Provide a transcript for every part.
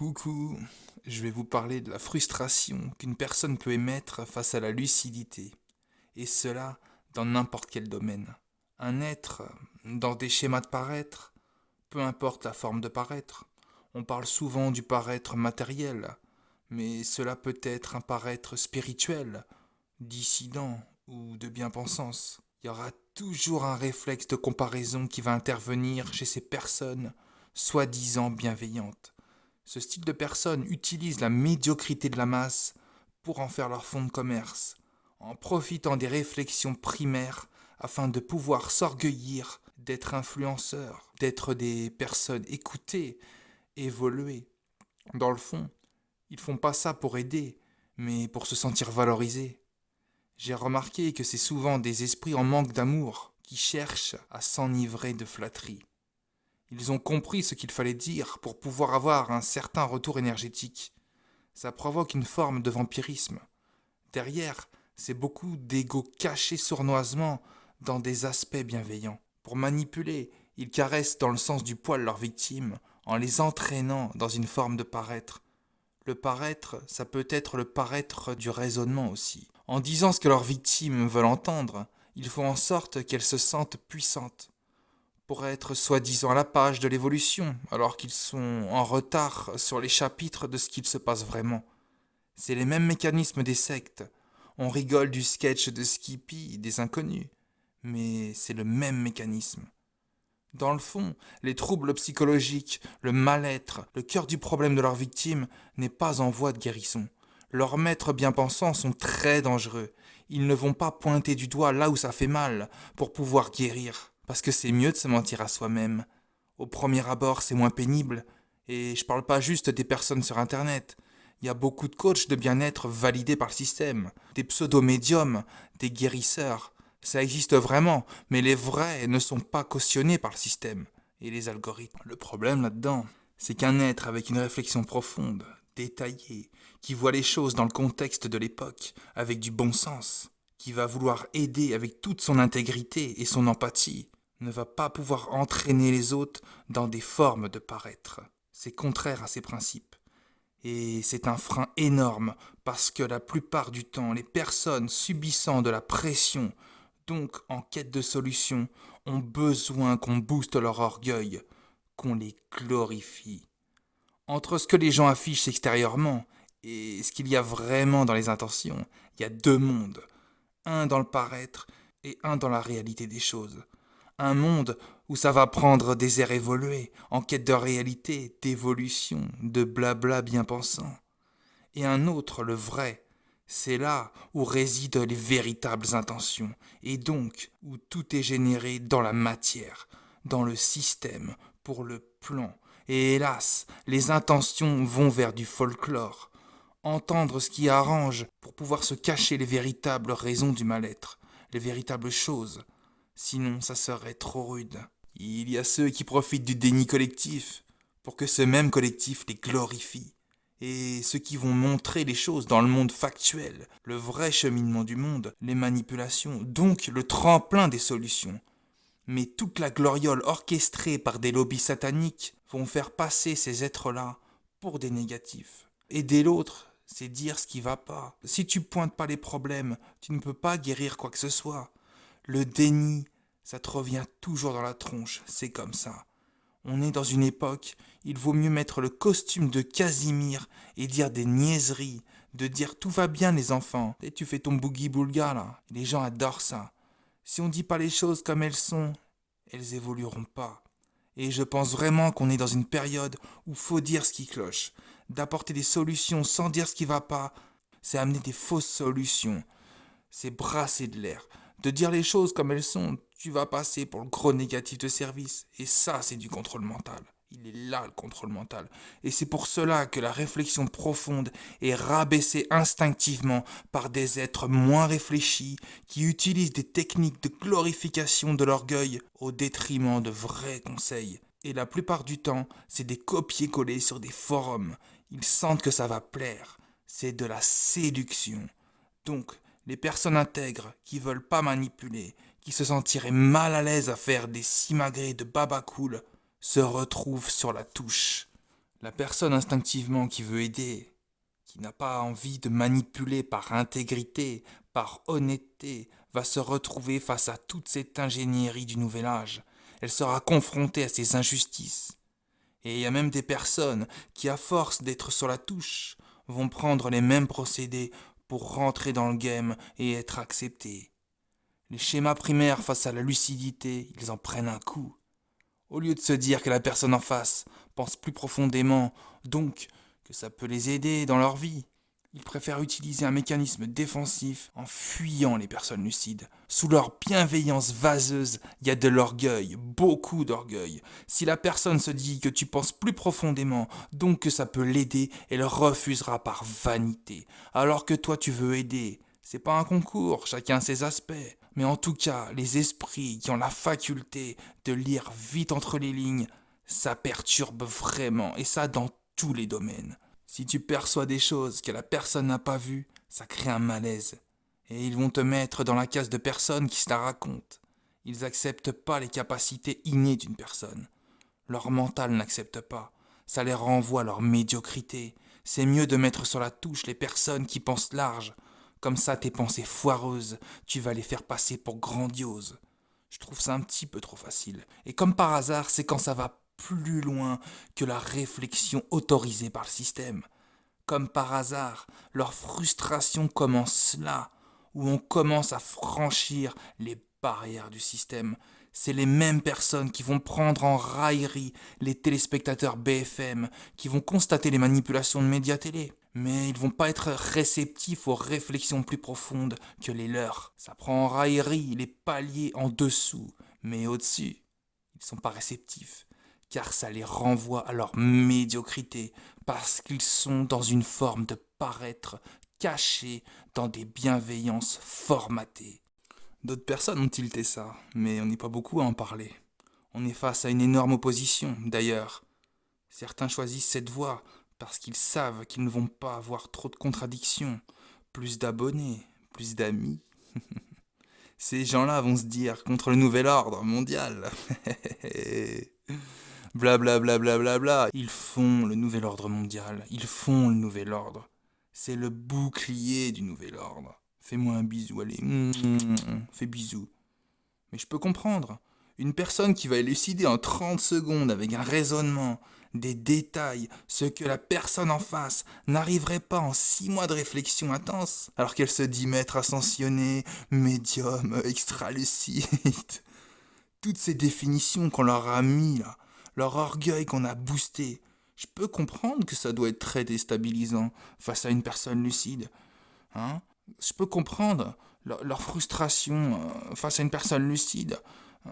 Coucou, je vais vous parler de la frustration qu'une personne peut émettre face à la lucidité, et cela dans n'importe quel domaine. Un être, dans des schémas de paraître, peu importe la forme de paraître, on parle souvent du paraître matériel, mais cela peut être un paraître spirituel, dissident ou de bien-pensance. Il y aura toujours un réflexe de comparaison qui va intervenir chez ces personnes soi-disant bienveillantes. Ce style de personnes utilise la médiocrité de la masse pour en faire leur fonds de commerce, en profitant des réflexions primaires afin de pouvoir s'orgueillir d'être influenceurs, d'être des personnes écoutées, évoluées. Dans le fond, ils font pas ça pour aider, mais pour se sentir valorisés. J'ai remarqué que c'est souvent des esprits en manque d'amour qui cherchent à s'enivrer de flatteries. Ils ont compris ce qu'il fallait dire pour pouvoir avoir un certain retour énergétique. Ça provoque une forme de vampirisme. Derrière, c'est beaucoup d'ego caché sournoisement dans des aspects bienveillants. Pour manipuler, ils caressent dans le sens du poil leurs victimes en les entraînant dans une forme de paraître. Le paraître, ça peut être le paraître du raisonnement aussi. En disant ce que leurs victimes veulent entendre, ils font en sorte qu'elles se sentent puissantes pour être soi-disant à la page de l'évolution, alors qu'ils sont en retard sur les chapitres de ce qu'il se passe vraiment. C'est les mêmes mécanismes des sectes. On rigole du sketch de Skippy des inconnus, mais c'est le même mécanisme. Dans le fond, les troubles psychologiques, le mal-être, le cœur du problème de leurs victimes n'est pas en voie de guérison. Leurs maîtres bien-pensants sont très dangereux. Ils ne vont pas pointer du doigt là où ça fait mal pour pouvoir guérir. Parce que c'est mieux de se mentir à soi-même. Au premier abord, c'est moins pénible. Et je parle pas juste des personnes sur Internet. Il y a beaucoup de coachs de bien-être validés par le système, des pseudo-médiums, des guérisseurs. Ça existe vraiment, mais les vrais ne sont pas cautionnés par le système et les algorithmes. Le problème là-dedans, c'est qu'un être avec une réflexion profonde, détaillée, qui voit les choses dans le contexte de l'époque, avec du bon sens, qui va vouloir aider avec toute son intégrité et son empathie, ne va pas pouvoir entraîner les autres dans des formes de paraître. C'est contraire à ses principes. Et c'est un frein énorme parce que la plupart du temps, les personnes subissant de la pression, donc en quête de solutions, ont besoin qu'on booste leur orgueil, qu'on les glorifie. Entre ce que les gens affichent extérieurement et ce qu'il y a vraiment dans les intentions, il y a deux mondes, un dans le paraître et un dans la réalité des choses. Un monde où ça va prendre des airs évolués, en quête de réalité, d'évolution, de blabla bien pensant. Et un autre, le vrai, c'est là où résident les véritables intentions, et donc où tout est généré dans la matière, dans le système, pour le plan. Et hélas, les intentions vont vers du folklore. Entendre ce qui arrange pour pouvoir se cacher les véritables raisons du mal-être, les véritables choses. Sinon, ça serait trop rude. Il y a ceux qui profitent du déni collectif pour que ce même collectif les glorifie. Et ceux qui vont montrer les choses dans le monde factuel, le vrai cheminement du monde, les manipulations, donc le tremplin des solutions. Mais toute la gloriole orchestrée par des lobbies sataniques vont faire passer ces êtres-là pour des négatifs. Aider l'autre, c'est dire ce qui va pas. Si tu pointes pas les problèmes, tu ne peux pas guérir quoi que ce soit. Le déni, ça te revient toujours dans la tronche, c'est comme ça. On est dans une époque, il vaut mieux mettre le costume de Casimir et dire des niaiseries, de dire tout va bien les enfants. Et tu fais ton boogie-boulga là, les gens adorent ça. Si on dit pas les choses comme elles sont, elles évolueront pas. Et je pense vraiment qu'on est dans une période où faut dire ce qui cloche. D'apporter des solutions sans dire ce qui va pas, c'est amener des fausses solutions. C'est brasser de l'air. De dire les choses comme elles sont, tu vas passer pour le gros négatif de service. Et ça, c'est du contrôle mental. Il est là, le contrôle mental. Et c'est pour cela que la réflexion profonde est rabaissée instinctivement par des êtres moins réfléchis qui utilisent des techniques de glorification de l'orgueil au détriment de vrais conseils. Et la plupart du temps, c'est des copier-coller sur des forums. Ils sentent que ça va plaire. C'est de la séduction. Donc, les personnes intègres qui veulent pas manipuler, qui se sentiraient mal à l'aise à faire des simagrées de baba cool, se retrouvent sur la touche. La personne instinctivement qui veut aider, qui n'a pas envie de manipuler par intégrité, par honnêteté, va se retrouver face à toute cette ingénierie du nouvel âge. Elle sera confrontée à ces injustices. Et il y a même des personnes qui, à force d'être sur la touche, vont prendre les mêmes procédés pour rentrer dans le game et être acceptés. Les schémas primaires face à la lucidité, ils en prennent un coup. Au lieu de se dire que la personne en face pense plus profondément, donc que ça peut les aider dans leur vie, ils préfèrent utiliser un mécanisme défensif en fuyant les personnes lucides. Sous leur bienveillance vaseuse, il y a de l'orgueil, beaucoup d'orgueil. Si la personne se dit que tu penses plus profondément, donc que ça peut l'aider, elle refusera par vanité. Alors que toi tu veux aider. C'est pas un concours, chacun ses aspects. Mais en tout cas, les esprits qui ont la faculté de lire vite entre les lignes, ça perturbe vraiment, et ça dans tous les domaines. Si tu perçois des choses que la personne n'a pas vues, ça crée un malaise. Et ils vont te mettre dans la case de personnes qui se la racontent. Ils n'acceptent pas les capacités innées d'une personne. Leur mental n'accepte pas. Ça les renvoie à leur médiocrité. C'est mieux de mettre sur la touche les personnes qui pensent large. Comme ça, tes pensées foireuses, tu vas les faire passer pour grandioses. Je trouve ça un petit peu trop facile. Et comme par hasard, c'est quand ça va plus loin que la réflexion autorisée par le système. Comme par hasard, leur frustration commence là, où on commence à franchir les barrières du système. C'est les mêmes personnes qui vont prendre en raillerie les téléspectateurs BFM, qui vont constater les manipulations de médias télé. Mais ils vont pas être réceptifs aux réflexions plus profondes que les leurs. Ça prend en raillerie les paliers en dessous, mais au-dessus, ils sont pas réceptifs, car ça les renvoie à leur médiocrité, parce qu'ils sont dans une forme de paraître cachés dans des bienveillances formatées. D'autres personnes ont tilté ça, mais on n'est pas beaucoup à en parler. On est face à une énorme opposition, d'ailleurs. Certains choisissent cette voie parce qu'ils savent qu'ils ne vont pas avoir trop de contradictions, plus d'abonnés, plus d'amis. Ces gens-là vont se dire contre le nouvel ordre mondial. Bla bla bla bla bla bla. Ils font le nouvel ordre mondial. Ils font le nouvel ordre. C'est le bouclier du nouvel ordre. Fais-moi un bisou, allez. Fais bisou. Mais je peux comprendre. Une personne qui va élucider en 30 secondes avec un raisonnement, des détails, ce que la personne en face n'arriverait pas en 6 mois de réflexion intense, alors qu'elle se dit maître ascensionné, médium, extra-lucide. Toutes ces définitions qu'on leur a mis là, leur orgueil qu'on a boosté. Je peux comprendre que ça doit être très déstabilisant face à une personne lucide. Hein. Je peux comprendre leur frustration face à une personne lucide,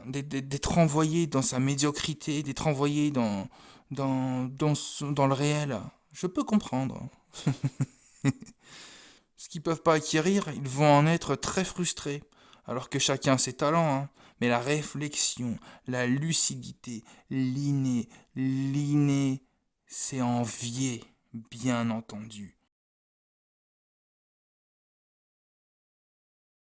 d'être envoyé dans sa médiocrité, d'être envoyé dans le réel. Je peux comprendre. Ce qu'ils peuvent pas acquérir, ils vont en être très frustrés. Alors que chacun a ses talents, hein. Mais la réflexion, la lucidité, l'inné, c'est envié, bien entendu.